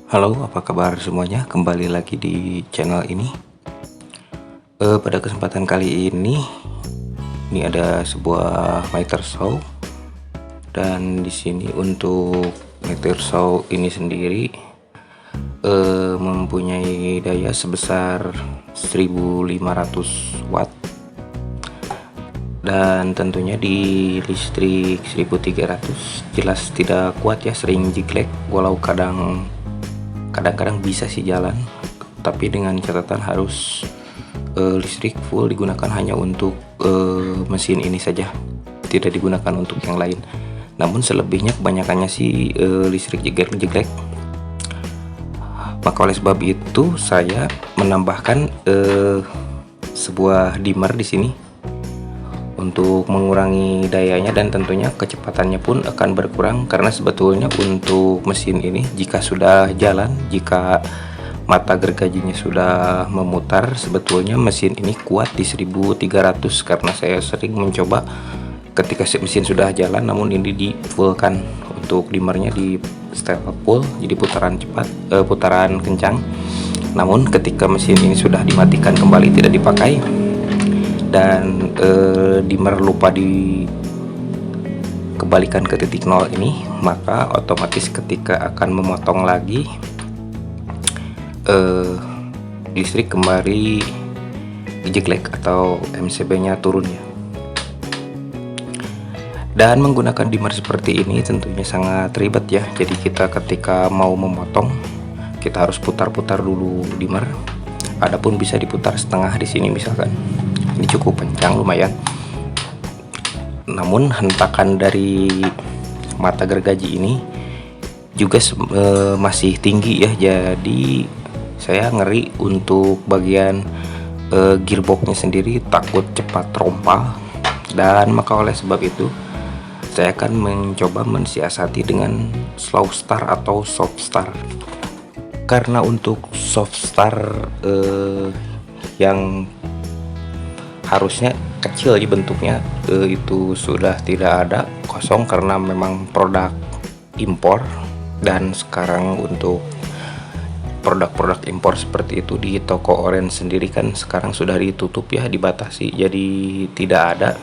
Halo, apa kabar semuanya? Kembali lagi di channel ini. Pada kesempatan kali ini ada sebuah meter saw, dan di sini untuk meter saw ini sendiri mempunyai daya sebesar 1500 watt, dan tentunya di listrik 1300 jelas tidak kuat ya, sering jiglek, walau kadang-kadang bisa sih jalan, tapi dengan catatan harus listrik full digunakan hanya untuk mesin ini saja, tidak digunakan untuk yang lain. Namun selebihnya kebanyakannya sih listrik jeglek. Maka oleh sebab itu saya menambahkan sebuah dimmer di sini untuk mengurangi dayanya, dan tentunya kecepatannya pun akan berkurang, karena sebetulnya untuk mesin ini jika sudah jalan, jika mata gergajinya sudah memutar, sebetulnya mesin ini kuat di 1300, karena saya sering mencoba ketika mesin sudah jalan, namun ini di fullkan untuk dimmernya di setel full, jadi putaran cepat, putaran kencang. Namun ketika mesin ini sudah dimatikan kembali, tidak dipakai, dan dimmer lupa dikembalikan ke titik nol ini, maka otomatis ketika akan memotong lagi listrik kembali jeglek atau MCB nya turun ya. Dan menggunakan dimmer seperti ini tentunya sangat ribet ya, jadi kita ketika mau memotong kita harus putar-putar dulu dimmer. Adapun bisa diputar setengah di sini misalkan. Ini cukup kencang lumayan, namun hentakan dari mata gergaji ini juga masih tinggi ya, jadi saya ngeri untuk bagian gearboxnya sendiri, takut cepat rompal. Dan maka oleh sebab itu saya akan mencoba mensiasati dengan slow start atau soft start, karena untuk soft start yang harusnya kecil aja bentuknya, itu sudah tidak ada, kosong, karena memang produk impor. Dan sekarang untuk produk-produk impor seperti itu di toko Orange sendiri kan sekarang sudah ditutup ya, dibatasi, jadi tidak ada.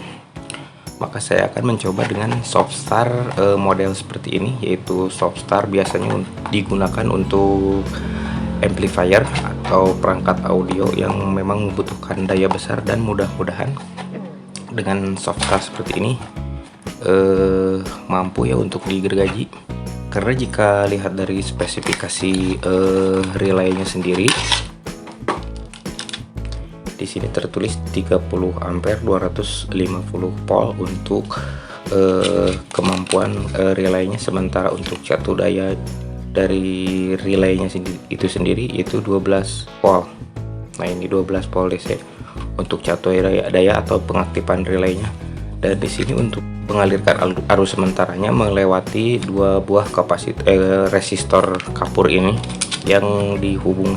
Maka saya akan mencoba dengan soft start model seperti ini, yaitu soft start biasanya digunakan untuk amplifier atau perangkat audio yang memang membutuhkan daya besar, dan mudah-mudahan dengan soft start seperti ini mampu ya untuk digergaji. Karena jika lihat dari spesifikasi relaynya sendiri, di sini tertulis 30 ampere 250 volt untuk kemampuan relaynya, sementara untuk satu daya dari relaynya itu sendiri itu 12 volt. Nah, ini 12 volt DC untuk catur daya atau pengaktifan relaynya. Dan di sini untuk mengalirkan arus sementaranya melewati dua buah resistor kapur ini yang dihubung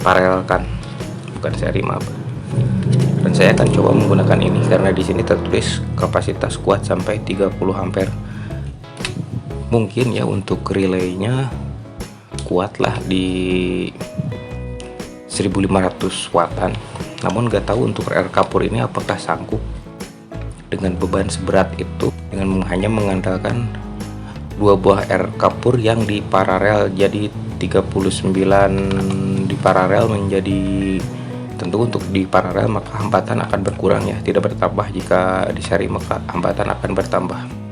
paralelkan, bukan seri, maaf. Dan saya akan coba menggunakan ini karena di sini tertulis kapasitas kuat sampai 30 ampere. Mungkin ya untuk relaynya kuatlah di 1500 wattan, namun gak tahu untuk air kapur ini apakah sanggup dengan beban seberat itu, dengan hanya mengandalkan dua buah air kapur yang di paralel. Jadi 39 di paralel menjadi, tentu untuk di paralel maka hambatan akan berkurang ya, tidak bertambah. Jika di seri maka hambatan akan bertambah.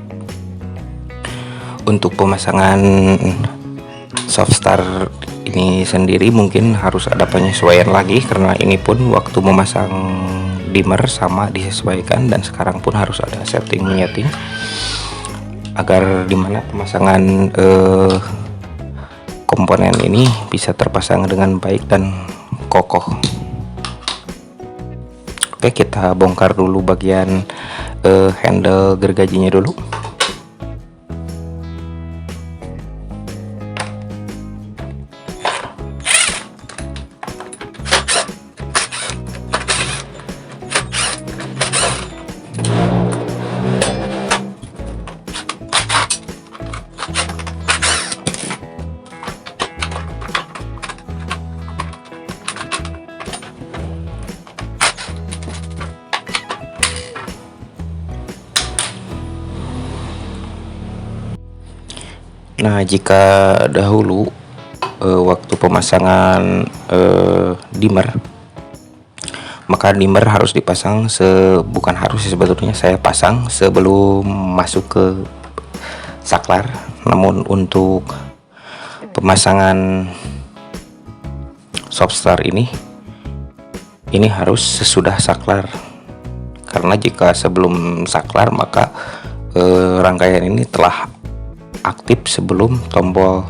Untuk pemasangan soft start ini sendiri mungkin harus ada penyesuaian lagi, karena ini pun waktu memasang dimmer sama disesuaikan, dan sekarang pun harus ada setting agar dimana pemasangan komponen ini bisa terpasang dengan baik dan kokoh. Oke, kita bongkar dulu bagian handle gergajinya dulu. Nah, jika dahulu waktu pemasangan dimmer, maka dimmer harus dipasang bukan harus sih, sebetulnya saya pasang sebelum masuk ke saklar. Namun untuk pemasangan Softstar ini harus sesudah saklar, karena jika sebelum saklar maka rangkaian ini telah aktif sebelum tombol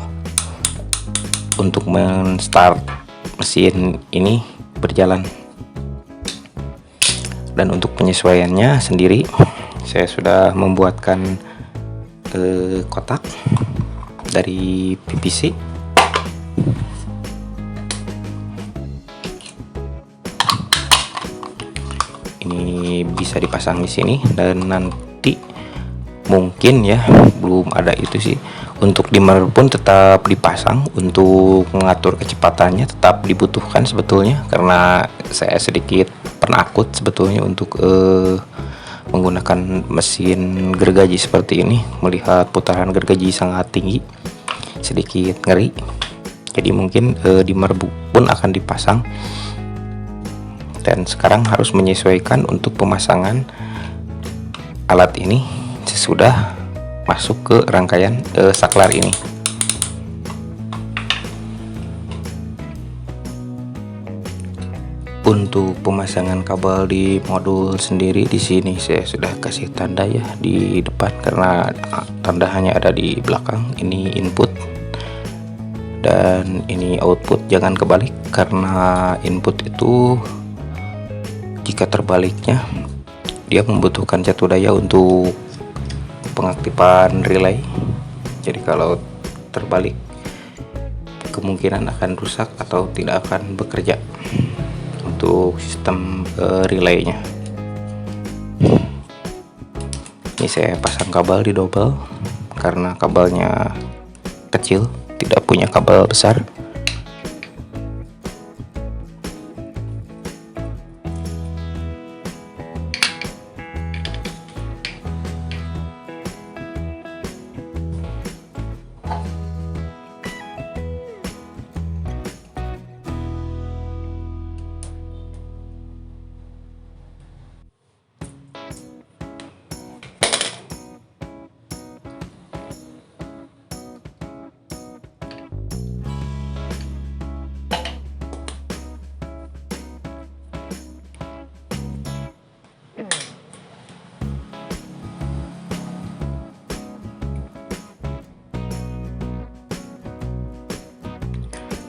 untuk men-start mesin ini berjalan. Dan untuk penyesuaiannya sendiri, saya sudah membuatkan kotak dari PVC. Ini bisa dipasang di sini, dan nanti mungkin ya, belum ada itu sih. Untuk dimmer pun tetap dipasang, untuk mengatur kecepatannya tetap dibutuhkan sebetulnya, karena saya sedikit penakut sebetulnya untuk menggunakan mesin gergaji seperti ini. Melihat putaran gergaji sangat tinggi, sedikit ngeri. Jadi mungkin dimmer pun akan dipasang, dan sekarang harus menyesuaikan untuk pemasangan alat ini sesudah masuk ke rangkaian saklar ini. Untuk pemasangan kabel di modul sendiri, di sini saya sudah kasih tanda ya di depan, karena tanda hanya ada di belakang. Ini input dan ini output. Jangan kebalik, karena input itu jika terbaliknya dia membutuhkan satu daya untuk pengaktifan relay. Jadi kalau terbalik kemungkinan akan rusak atau tidak akan bekerja untuk sistem relaynya. Ini saya pasang kabel di double karena kabelnya kecil, tidak punya kabel besar.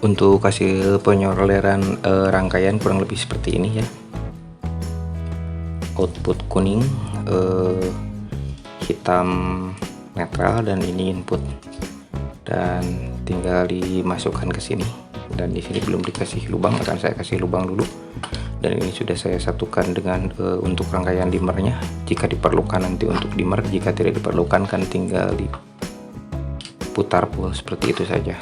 Untuk hasil penyoleran rangkaian kurang lebih seperti ini ya. Output kuning, hitam netral, dan ini input. Dan tinggal dimasukkan ke sini. Dan di sini belum dikasih lubang, akan saya kasih lubang dulu. Dan ini sudah saya satukan dengan untuk rangkaian dimmernya. Jika diperlukan nanti untuk dimmer, jika tidak diperlukan kan tinggal diputar full seperti itu saja.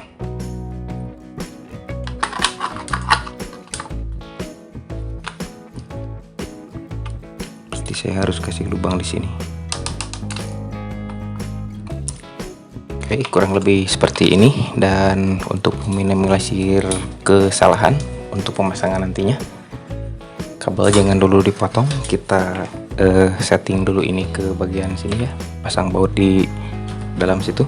Saya harus kasih lubang di sini. Oke, kurang lebih seperti ini. Dan untuk meminimalisir kesalahan untuk pemasangan nantinya, kabel jangan dulu dipotong. Kita setting dulu ini ke bagian sini ya, pasang baut di dalam situ.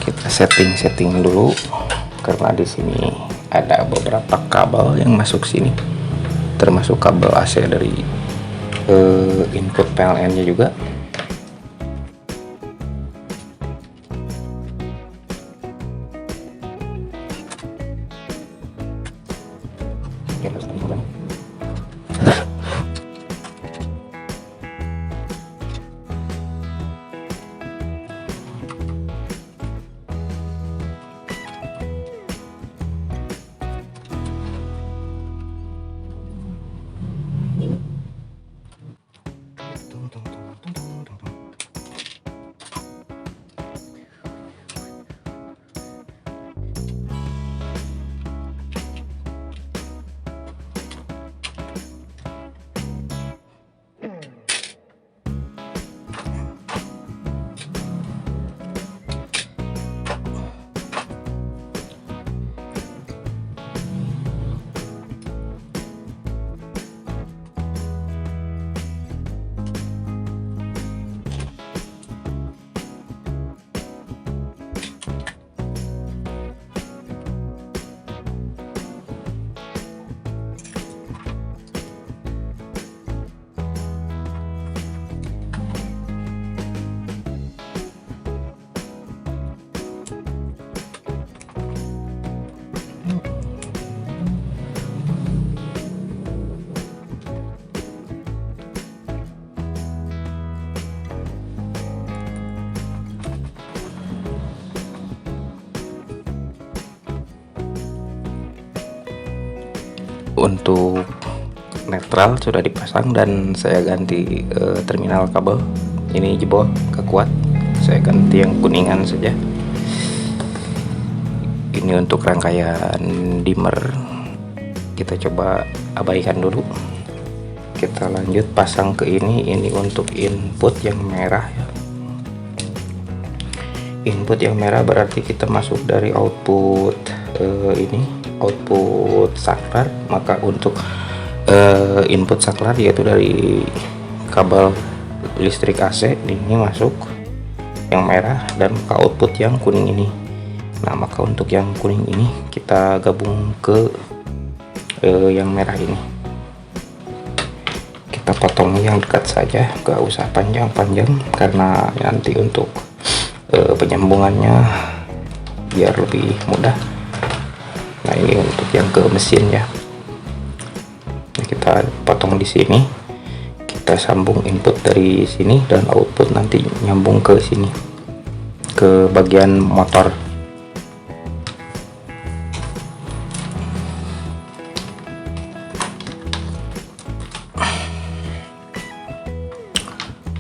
Kita setting dulu, karena di sini ada beberapa kabel yang masuk sini, termasuk kabel AC dari input PLN-nya juga. Untuk netral sudah dipasang dan saya ganti terminal kabel. Ini jebol, gak kuat, saya ganti yang kuningan saja. Ini untuk rangkaian dimmer, kita coba abaikan dulu. Kita lanjut pasang ke ini untuk input yang merah ya. Input yang merah berarti kita masuk dari output ini output saklar, maka untuk input saklar yaitu dari kabel listrik AC ini masuk yang merah dan ke output yang kuning ini. Nah, maka untuk yang kuning ini kita gabung ke yang merah ini. Kita potong yang dekat saja, gak usah panjang-panjang karena nanti untuk penyambungannya biar lebih mudah. Nah, ini untuk yang ke mesin ya. Nah, kita potong di sini, kita sambung input dari sini dan output nanti nyambung ke sini, ke bagian motor.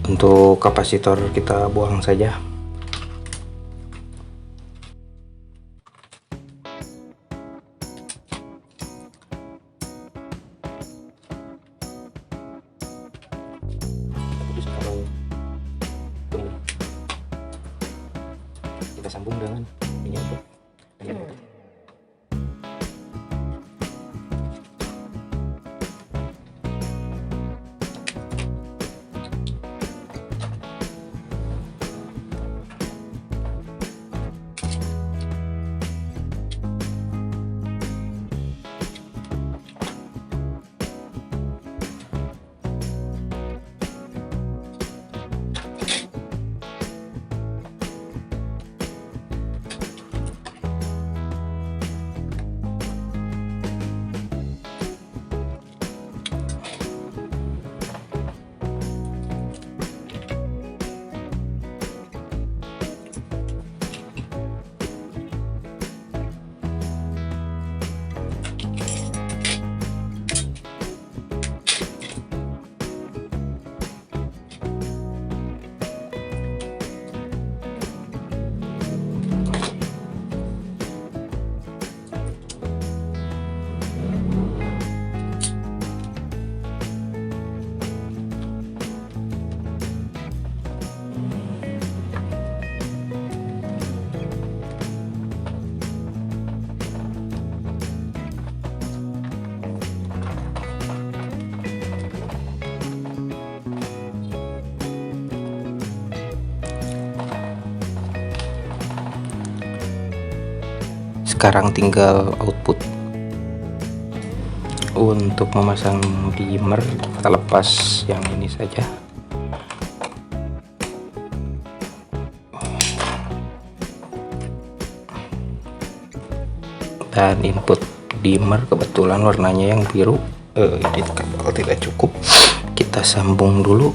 Untuk kapasitor kita buang saja. Kita sambung dengan ini untuk sekarang tinggal output. Untuk memasang dimmer kita lepas yang ini saja. Dan input dimmer kebetulan warnanya yang biru, ini kabel tidak cukup, kita sambung dulu.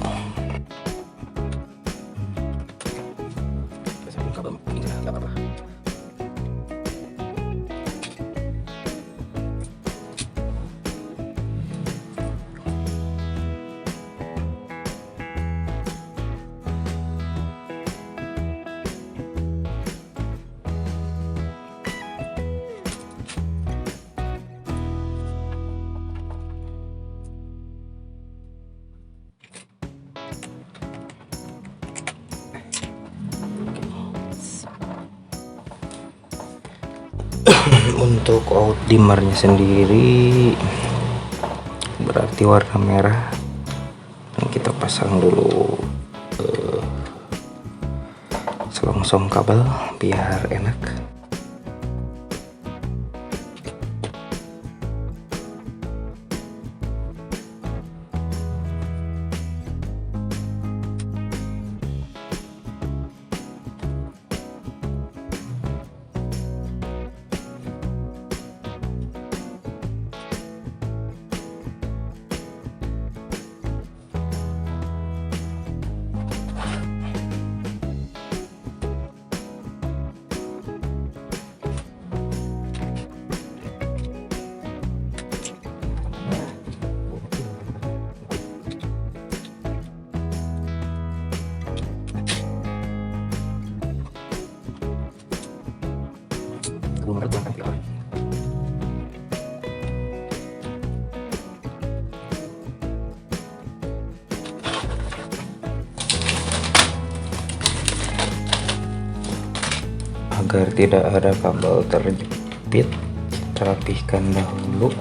Untuk out dimmernya sendiri berarti warna merah, dan kita pasang dulu selongsong kabel biar enak. Agar tidak ada kabel terjepit, kita rapihkan dahulu.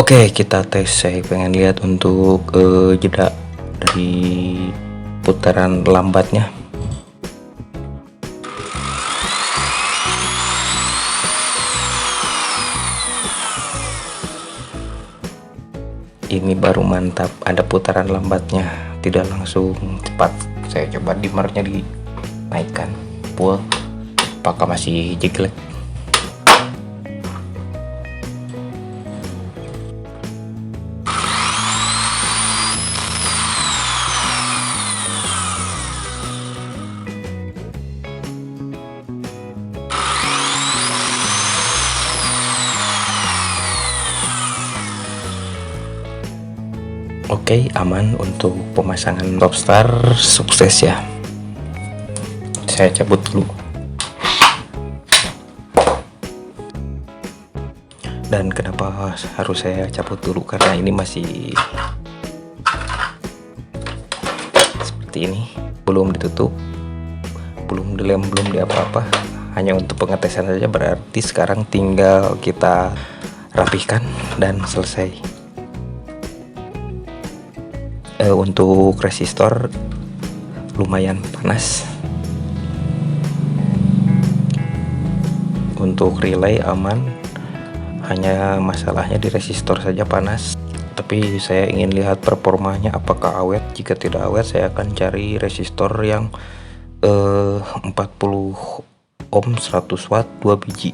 Oke, kita tes. Saya pengen lihat untuk jeda dari putaran lambatnya. Ini baru mantap, ada putaran lambatnya, tidak langsung cepat. Saya coba dimmernya dinaikkan full, apakah masih jeglek. Oke, aman untuk pemasangan Topstar, sukses ya. Saya cabut dulu. Dan kenapa harus saya cabut dulu? Karena ini masih seperti ini, belum ditutup, belum dilem, belum apa-apa, hanya untuk pengetesan saja. Berarti sekarang tinggal kita rapihkan dan selesai. Untuk resistor lumayan panas, untuk relay aman, hanya masalahnya di resistor saja panas. Tapi saya ingin lihat performanya apakah awet. Jika tidak awet, saya akan cari resistor yang 40 ohm 100 watt 2 biji.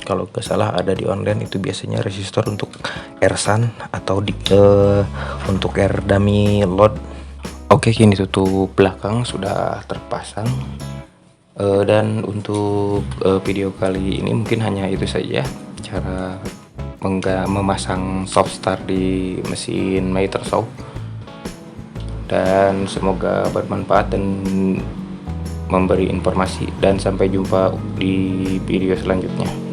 Kalau nggak salah ada di online, itu biasanya resistor untuk AirSun atau untuk air dummy load. Oke, kini tutup belakang sudah terpasang. Dan untuk video kali ini mungkin hanya itu saja, cara memasang Topstar di mesin Mater-Shop. Dan semoga bermanfaat dan memberi informasi, dan sampai jumpa di video selanjutnya.